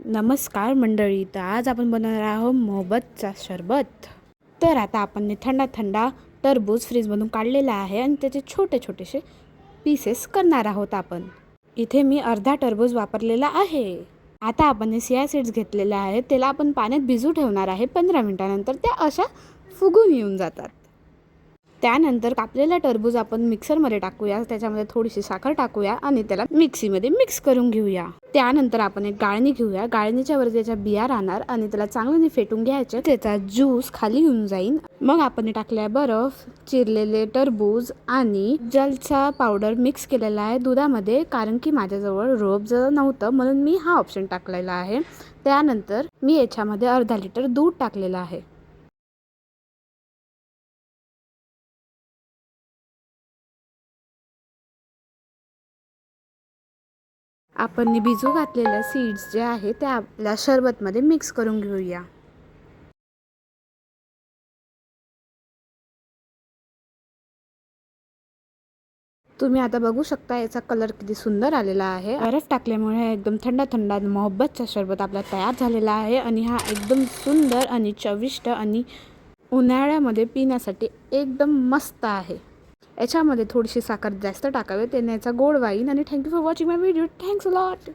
नमस्कार मंडळी, तर आज आपण बनवणार आहोत मोहब्बतचा शरबत। तर आता आपण थंडा टरबूज फ्रीजमधून काढलेला आहे आणि त्याचे छोटे छोटेसे पीसेस करणार आहोत आपण। इथे मी अर्धा टरबूज वापरलेला आहे। आता आपण सिया सीड्स घेतलेले आहेत, त्याला आपण पाण्यात भिजू ठेवणार आहे। 15 मिनिटांनंतर त्या अशा फुगून येऊन जातात। त्यानंतर कापलेला टरबूज आपण मिक्सरमध्ये टाकूया, त्याच्यामध्ये थोडीशी साखर टाकूया आणि त्याला मिक्सीमध्ये मिक्स करून घेऊया। त्यानंतर आपण एक गाळणी घेऊया, गाळणीच्या वर त्याच्या बिया राहणार आणि त्याला चांगल्याने फेटून घ्यायचे, त्याचा ज्यूस खाली येऊन जाईल। मग आपण टाकल्या बर्फ, चिरलेले टरबूज आणि जलसा पावडर मिक्स केलेला आहे दुधामध्ये, कारण की माझ्याजवळ रोब नव्हतं म्हणून मी हा ऑप्शन टाकलेला आहे। त्यानंतर मी याच्यामध्ये अर्धा लिटर दूध टाकलेलं आहे। आपण भिजू घातलेल्या सीड्स जे आहे ते आपल्या शरबतमध्ये मिक्स करून घेऊया। तुम्ही आता बघू शकता याचा कलर किती सुंदर आलेला आहे। बर्फ टाकल्यामुळे एकदम थंड मोहब्बतचा शरबत आपला तयार झालेला आहे आणि हा एकदम सुंदर आणि चविष्ट आणि उन्हाळ्यामध्ये पिण्यासाठी एकदम मस्त आहे। याच्यामध्ये थोडीशी साखर जास्त टाकावी, त्याने याचा गोड वाईन। आणि thank you for watching my video. Thanks a lot.